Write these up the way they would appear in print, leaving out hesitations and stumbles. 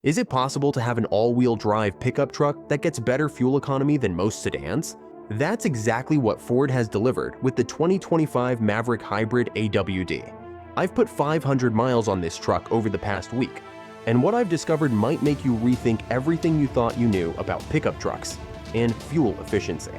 Is it possible to have an all-wheel drive pickup truck that gets better fuel economy than most sedans? That's exactly what Ford has delivered with the 2025 Maverick Hybrid AWD. I've put 500 miles on this truck over the past week, and what I've discovered might make you rethink everything you thought you knew about pickup trucks and fuel efficiency.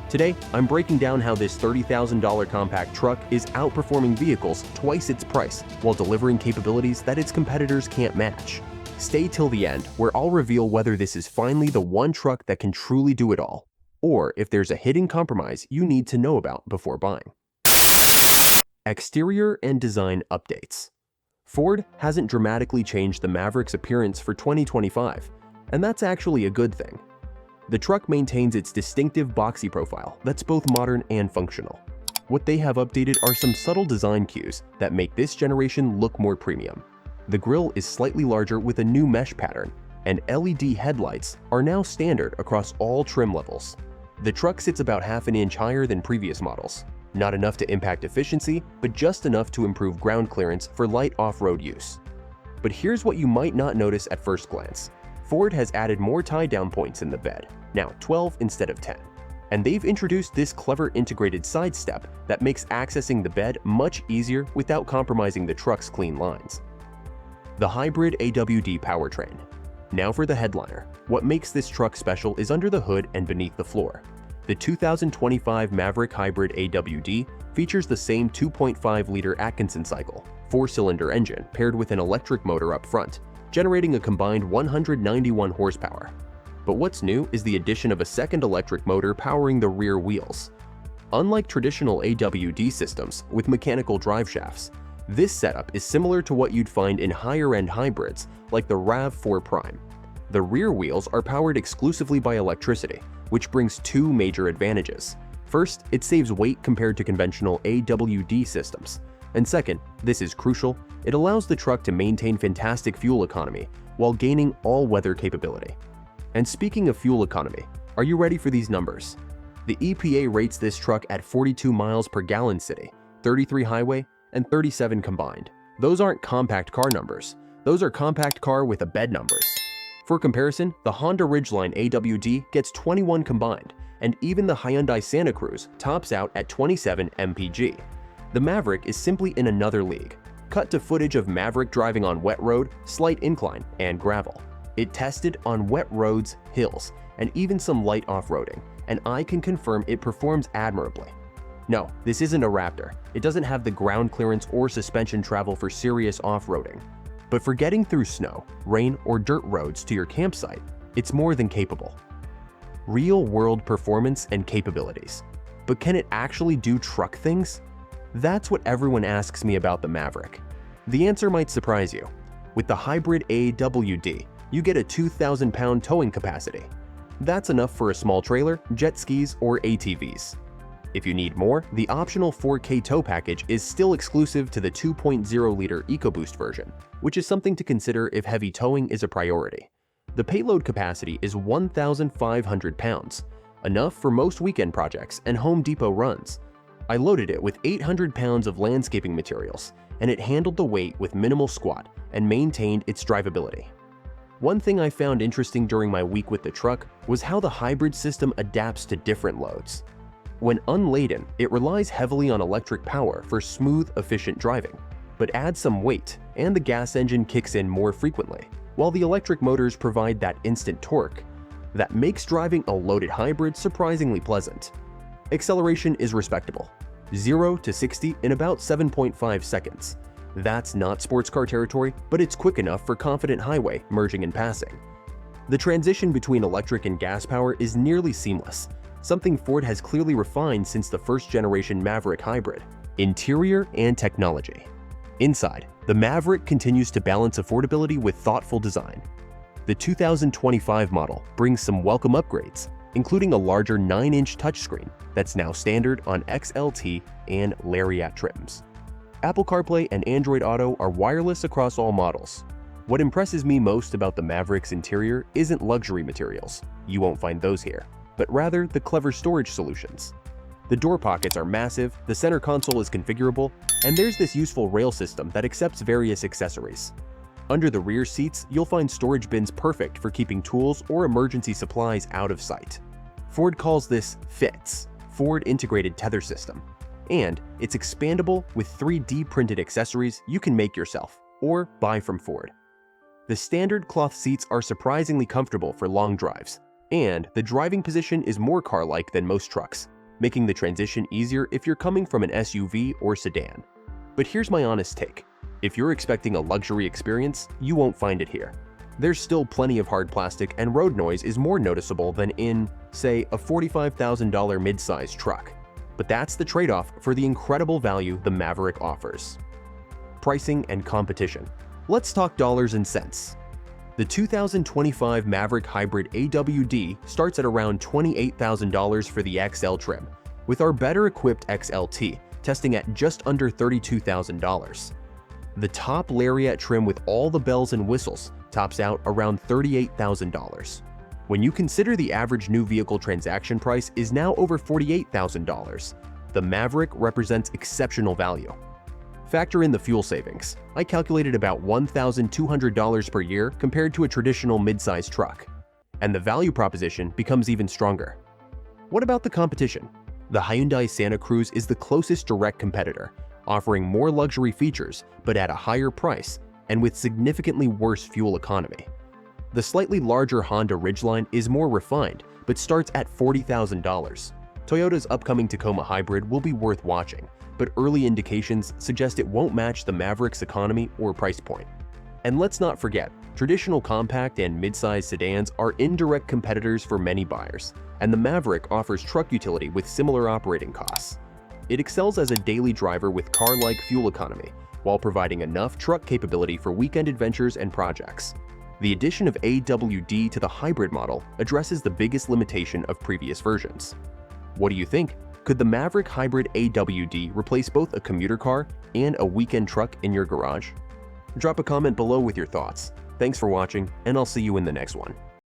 Today, I'm breaking down how this $30,000 compact truck is outperforming vehicles twice its price while delivering capabilities that its competitors can't match. Stay till the end, where I'll reveal whether this is finally the one truck that can truly do it all, or if there's a hidden compromise you need to know about before buying. Exterior and design updates. Ford hasn't dramatically changed the Maverick's appearance for 2025, and that's actually a good thing. The truck maintains its distinctive boxy profile that's both modern and functional. What they have updated are some subtle design cues that make this generation look more premium. The grille is slightly larger with a new mesh pattern, and LED headlights are now standard across all trim levels. The truck sits about half an inch higher than previous models. Not enough to impact efficiency, but just enough to improve ground clearance for light off-road use. But here's what you might not notice at first glance. Ford has added more tie-down points in the bed, now 12 instead of 10. And they've introduced this clever integrated side step that makes accessing the bed much easier without compromising the truck's clean lines. The Hybrid AWD powertrain. Now for the headliner. What makes this truck special is under the hood and beneath the floor. The 2025 Maverick Hybrid AWD features the same 2.5-liter Atkinson cycle, 4-cylinder engine paired with an electric motor up front, generating a combined 191 horsepower. But what's new is the addition of a second electric motor powering the rear wheels. Unlike traditional AWD systems with mechanical drive shafts, this setup is similar to what you'd find in higher-end hybrids like the RAV4 Prime. The rear wheels are powered exclusively by electricity, which brings two major advantages. First, it saves weight compared to conventional AWD systems. And second, this is crucial, it allows the truck to maintain fantastic fuel economy while gaining all-weather capability. And speaking of fuel economy, are you ready for these numbers? The EPA rates this truck at 42 miles per gallon city, 33 highway, and 37 combined. Those aren't compact car numbers. Those are compact car with a bed numbers. For comparison, the Honda Ridgeline AWD gets 21 combined, and even the Hyundai Santa Cruz tops out at 27 MPG. The Maverick is simply in another league. Cut to footage of Maverick driving on wet road, slight incline, and gravel. It tested on wet roads, hills, and even some light off-roading, and I can confirm it performs admirably. No, this isn't a Raptor. It doesn't have the ground clearance or suspension travel for serious off-roading. But for getting through snow, rain, or dirt roads to your campsite, it's more than capable. Real-world performance and capabilities. But can it actually do truck things? That's what everyone asks me about the Maverick. The answer might surprise you. With the Hybrid AWD, you get a 2,000-pound towing capacity. That's enough for a small trailer, jet skis, or ATVs. If you need more, the optional 4K tow package is still exclusive to the 2.0-liter EcoBoost version, which is something to consider if heavy towing is a priority. The payload capacity is 1,500 pounds, enough for most weekend projects and Home Depot runs. I loaded it with 800 pounds of landscaping materials, and it handled the weight with minimal squat and maintained its drivability. One thing I found interesting during my week with the truck was how the hybrid system adapts to different loads. When unladen, it relies heavily on electric power for smooth, efficient driving, but adds some weight, and the gas engine kicks in more frequently, while the electric motors provide that instant torque that makes driving a loaded hybrid surprisingly pleasant. Acceleration is respectable, 0 to 60 in about 7.5 seconds. That's not sports car territory, but it's quick enough for confident highway merging and passing. The transition between electric and gas power is nearly seamless, something Ford has clearly refined since the first-generation Maverick Hybrid. Interior and technology. Inside, the Maverick continues to balance affordability with thoughtful design. The 2025 model brings some welcome upgrades, including a larger 9-inch touchscreen that's now standard on XLT and Lariat trims. Apple CarPlay and Android Auto are wireless across all models. What impresses me most about the Maverick's interior isn't luxury materials. You won't find those here, but rather the clever storage solutions. The door pockets are massive, the center console is configurable, and there's this useful rail system that accepts various accessories. Under the rear seats, you'll find storage bins perfect for keeping tools or emergency supplies out of sight. Ford calls this FITS, Ford Integrated Tether System, and it's expandable with 3D printed accessories you can make yourself or buy from Ford. The standard cloth seats are surprisingly comfortable for long drives, and the driving position is more car-like than most trucks, making the transition easier if you're coming from an SUV or sedan. But here's my honest take. If you're expecting a luxury experience, you won't find it here. There's still plenty of hard plastic, and road noise is more noticeable than in, say, a $45,000 mid-size truck. But that's the trade-off for the incredible value the Maverick offers. Pricing and competition. Let's talk dollars and cents. The 2025 Maverick Hybrid AWD starts at around $28,000 for the XL trim, with our better-equipped XLT testing at just under $32,000. The top Lariat trim with all the bells and whistles tops out around $38,000. When you consider the average new vehicle transaction price is now over $48,000, the Maverick represents exceptional value. Factor in the fuel savings. I calculated about $1,200 per year compared to a traditional mid-size truck, and the value proposition becomes even stronger. What about the competition? The Hyundai Santa Cruz is the closest direct competitor, offering more luxury features but at a higher price and with significantly worse fuel economy. The slightly larger Honda Ridgeline is more refined but starts at $40,000. Toyota's upcoming Tacoma Hybrid will be worth watching, but early indications suggest it won't match the Maverick's economy or price point. And let's not forget, traditional compact and mid-size sedans are indirect competitors for many buyers, and the Maverick offers truck utility with similar operating costs. It excels as a daily driver with car-like fuel economy, while providing enough truck capability for weekend adventures and projects. The addition of AWD to the hybrid model addresses the biggest limitation of previous versions. What do you think? Could the Maverick Hybrid AWD replace both a commuter car and a weekend truck in your garage? Drop a comment below with your thoughts. Thanks for watching, and I'll see you in the next one.